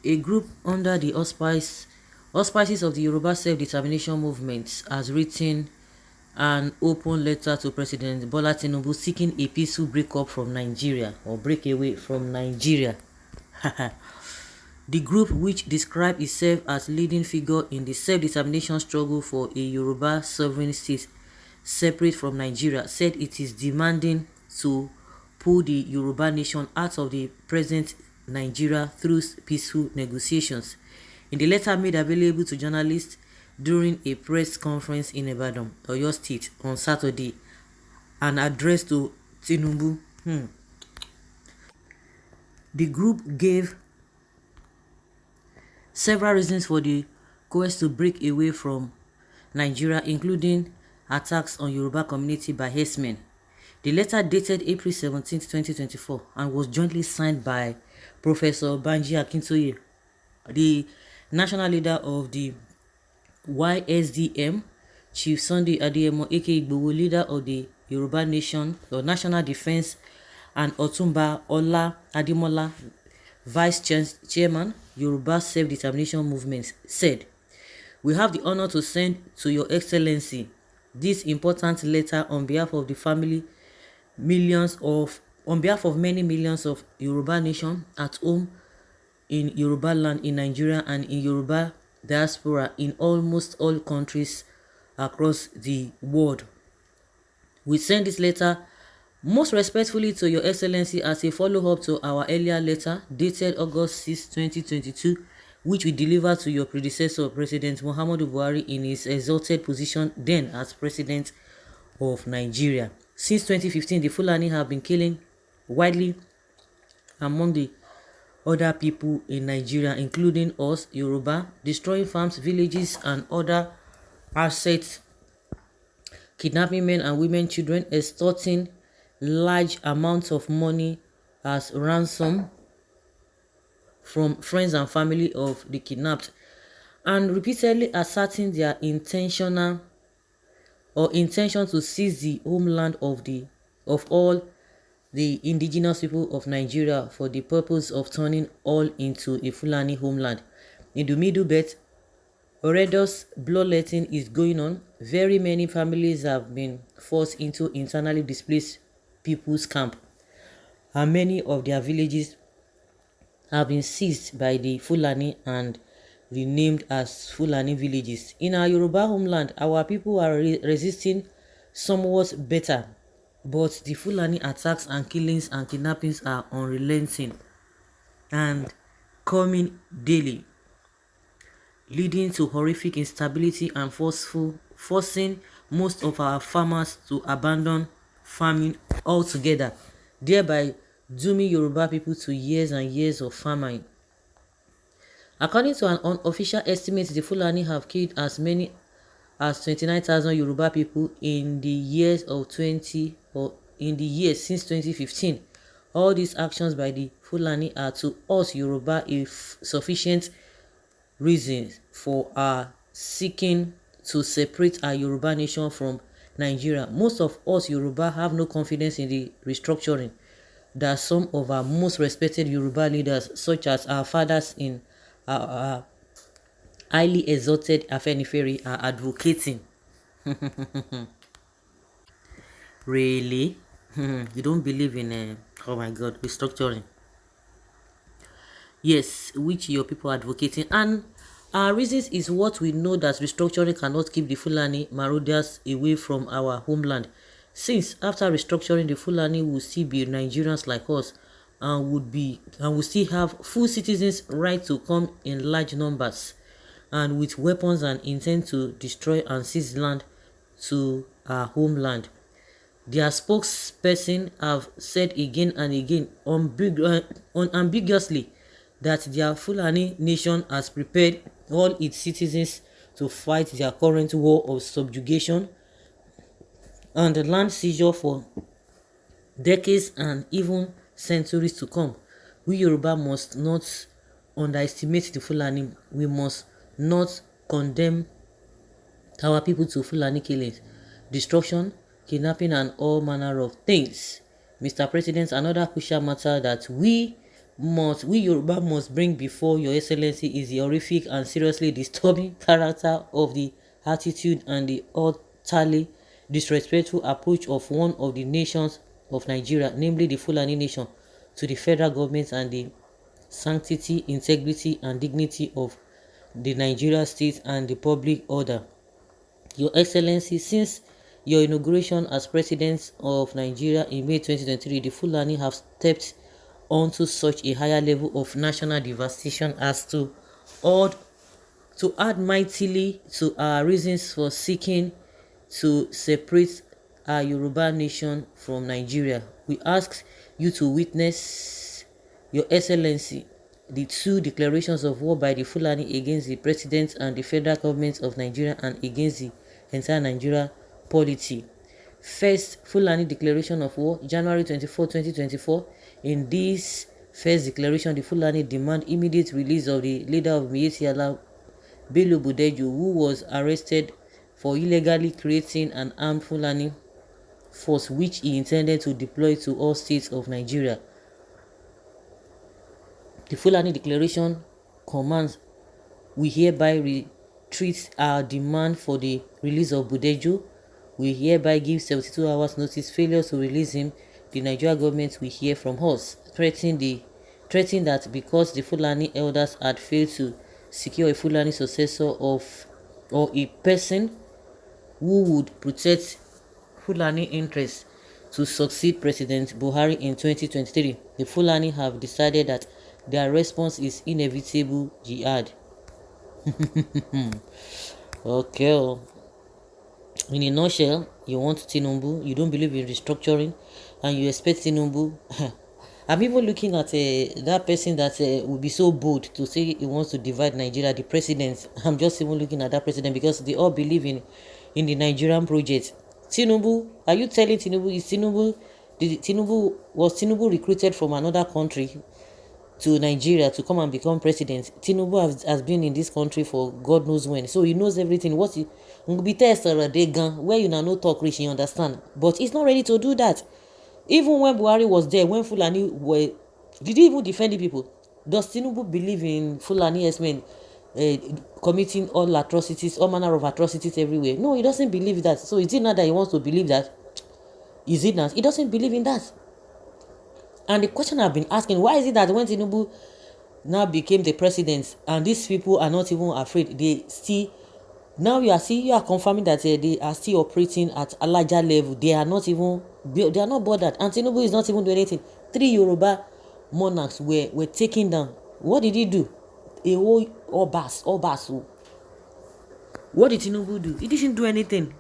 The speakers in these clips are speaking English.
A group under the auspices of the Yoruba self-determination movement has written an open letter to President Bola Tinubu seeking a peaceful breakup from Nigeria or breakaway from Nigeria. The group, which described itself as leading figure in the self-determination struggle for a Yoruba sovereign state separate from Nigeria, said it is demanding to pull the Yoruba nation out of the present Nigeria through peaceful negotiations. In the letter made available to journalists during a press conference in Ibadan, Oyo State, on Saturday, and addressed to Tinubu, the group gave several reasons for the quest to break away from Nigeria, including attacks on Yoruba community by herdsmen. The letter dated April 17, 2024, and was jointly signed by Professor Banji Akintoye, the national leader of the YSDM, Chief Sunday Adeyemo aka Igboho, leader of the Yoruba Nation or National Defense, and Otumba Ola Ademola, Vice Chairman, Yoruba Self-Determination Movement, said, "We have the honor to send to Your Excellency this important letter on behalf of the family on behalf of many millions of Yoruba Nation at home in Yoruba land in Nigeria and in Yoruba diaspora in almost all countries across the world. We send this letter most respectfully to Your Excellency as a follow-up to our earlier letter dated August 6, 2022, which we delivered to your predecessor, President Muhammadu Buhari, in his exalted position then as President of Nigeria. Since 2015, the Fulani have been killing widely among the other people in Nigeria, including us, Yoruba, destroying farms, villages, and other assets, kidnapping men and women, children, extorting large amounts of money as ransom from friends and family of the kidnapped, and repeatedly asserting their intention to seize the homeland of all the indigenous people of Nigeria for the purpose of turning all into a Fulani homeland. In the Middle Belt, horrendous bloodletting is going on. Very many families have been forced into internally displaced people's camp, and many of their villages have been seized by the Fulani and renamed as Fulani villages. In our Yoruba homeland, our people are resisting somewhat better, but the Fulani attacks and killings and kidnappings are unrelenting and coming daily, leading to horrific instability and forcing most of our farmers to abandon farming altogether, thereby dooming Yoruba people to years and years of famine. According to an unofficial estimate, the Fulani have killed as many as 29,000 Yoruba people in the years since 2015. All these actions by the Fulani are to us Yoruba a sufficient reason for our seeking to separate our Yoruba nation from Nigeria. Most of us Yoruba have no confidence in the restructuring that some of our most respected Yoruba leaders, such as our fathers in our highly exalted Afenifere, are advocating. Really? You don't believe in oh my god, restructuring? Yes, which your people are advocating, and our reasons is what we know, that restructuring cannot keep the Fulani marauders away from our homeland, since after restructuring the Fulani will still be Nigerians like us and will still have full citizens' right to come in large numbers and with weapons and intend to destroy and seize land to our homeland. Their spokesperson have said again and again unambiguously that their Fulani nation has prepared all its citizens to fight their current war of subjugation and the land seizure for decades and even centuries to come. We Yoruba must not underestimate the Fulani. We must not condemn our people to Fulani killings, destruction, kidnapping, and all manner of things. Mr. President, another crucial matter that we we Yoruba must bring before your excellency is the horrific and seriously disturbing character of the attitude and the utterly disrespectful approach of one of the nations of Nigeria, namely the Fulani nation, to the federal government and the sanctity, integrity, and dignity of the Nigeria state and the public order. Your Excellency, since your inauguration as President of Nigeria in May 2023, the Fulani have stepped onto such a higher level of national devastation as to add mightily to our reasons for seeking to separate our Yoruba nation from Nigeria. We ask you to witness, Your Excellency, the two declarations of war by the Fulani against the President and the federal government of Nigeria and against the entire Nigeria polity. First, Fulani declaration of war, January 24, 2024. In this first declaration, the Fulani demand immediate release of the leader of Miyetti Bello Budejo, who was arrested for illegally creating an armed Fulani force which he intended to deploy to all states of Nigeria. The Fulani Declaration commands, we hereby retreat our demand for the release of Budejo. We hereby give 72 hours notice. Failure to release him, the Nigeria government will hear from us, threatening that because the Fulani elders had failed to secure a Fulani successor of or a person who would protect Fulani interests to succeed President Buhari in 2023, the Fulani have decided that their response is inevitable jihad. Okay. In a nutshell, you want Tinubu, you don't believe in restructuring, and you expect Tinubu. I'm even looking at that person that would be so bold to say he wants to divide Nigeria, the president. I'm just even looking at that president because they all believe in the Nigerian project. Tinubu, are you telling Tinubu, was Tinubu recruited from another country to Nigeria to come and become president? Tinubu has been in this country for God knows when, so he knows everything. What he be test where you now no talk rich, you understand, but he's not ready to do that. Even when Buhari was there, when Fulani were, did he even defend the people? Does Tinubu believe in Fulani S-men committing all atrocities, all manner of atrocities everywhere? No, he doesn't believe that. So is it not that he wants to believe that? Is it not? He doesn't believe in that. And the question I've been asking, why is it that when Tinubu now became the president and these people are not even afraid, they still, now you are confirming that they are still operating at a larger level. They are not bothered, and Tinubu is not even doing anything. 3 Yoruba monarchs were taken down. What did he do? A whole Obas. What did Tinubu do? He didn't do anything.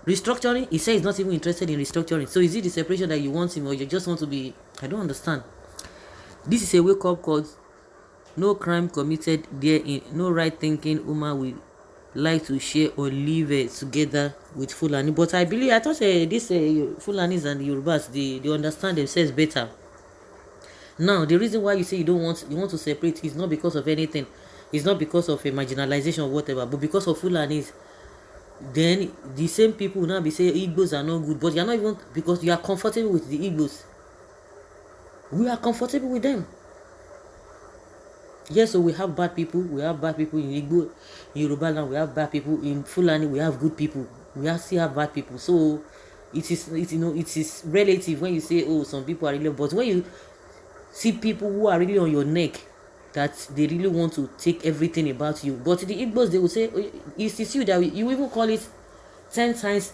Restructuring, he said he's not even interested in restructuring. So is it the separation that you want him, or you just want to be? I don't understand. This is a wake-up call. No crime committed therein, no right thinking woman will like to share or live together with Fulani. But I thought these Fulanis and Yorubas, they understand themselves better. Now, the reason why you say you want to separate is not because of anything. It's not because of a marginalization or whatever, but because of Fulanis. Then the same people will now be saying Igbos are not good, but you are not even, because you are comfortable with the Igbos. We are comfortable with them. Yes, so we have bad people. We have bad people in Igbo, in Yoruba land. We have bad people in Fulani. We have good people. Still have bad people. So it is relative when you say, oh, some people are really, but when you see people who are really on your neck, that they really want to take everything about you. But the Igbos, they will say, oh, it's you that you even call it 10 times,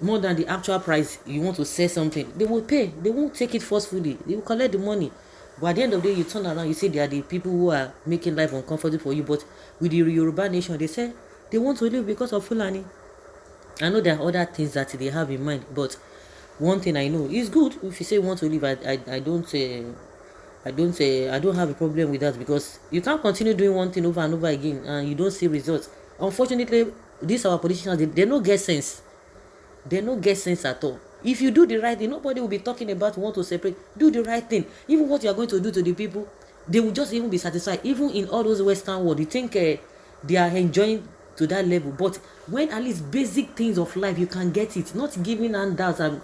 more than the actual price you want to sell something. They will pay. They won't take it forcefully. They will collect the money. But at the end of the day, you turn around, you say they are the people who are making life uncomfortable for you. But with the Yoruba nation, they say they want to live because of Fulani. I know there are other things that they have in mind, but one thing I know is good. If you say you want to live, I don't have a problem with that, because you can't continue doing one thing over and over again and you don't see results. Unfortunately, these our politicians, they don't get sense. They don't get sense at all. If you do the right thing, nobody will be talking about want to separate. Do the right thing. Even what you are going to do to the people, they will just even be satisfied. Even in all those Western world, you think they are enjoying to that level. But when at least basic things of life, you can get it. Not giving handouts and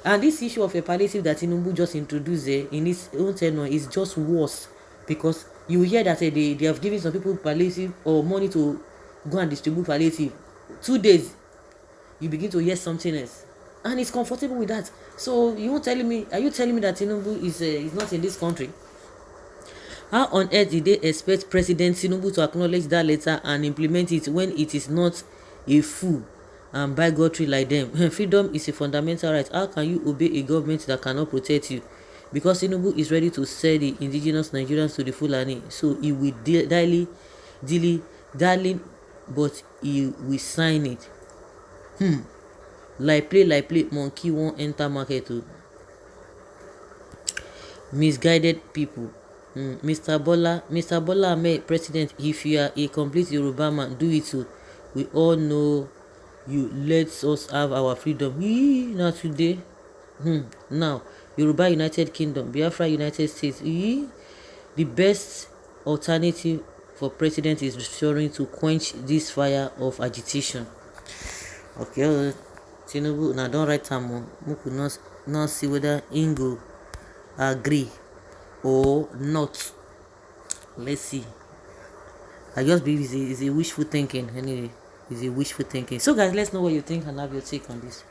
And this issue of a palliative that Tinubu just introduced in his own tenure is just worse, because you hear that they have given some people palliative or money to go and distribute palliative. 2 days, you begin to hear something else, and he's comfortable with that. So you telling me, are you telling me that Tinubu is not in this country? How on earth did they expect President Tinubu to acknowledge that letter and implement it when it is not a fool and bigotry like them? Freedom is a fundamental right. How can you obey a government that cannot protect you? Because Tinubu is ready to sell the indigenous Nigerians to the Fulani, so he will darling, but he will sign it. Like play, monkey won't enter market o. Misguided people. Mr. Bola Ahmed, President, if you are a complete Yoruba man, do it too. We all know you. Let us have our freedom. Not today. Now, Yoruba United Kingdom, Biafra United States. The best alternative for president is restoring to quench this fire of agitation. Okay, Tinubu, now don't write am. We could not see whether Ingo agree or not. Let's see. I just believe it's a wishful thinking. Anyway, it's a wishful thinking. So guys, let's know what you think and have your take on this.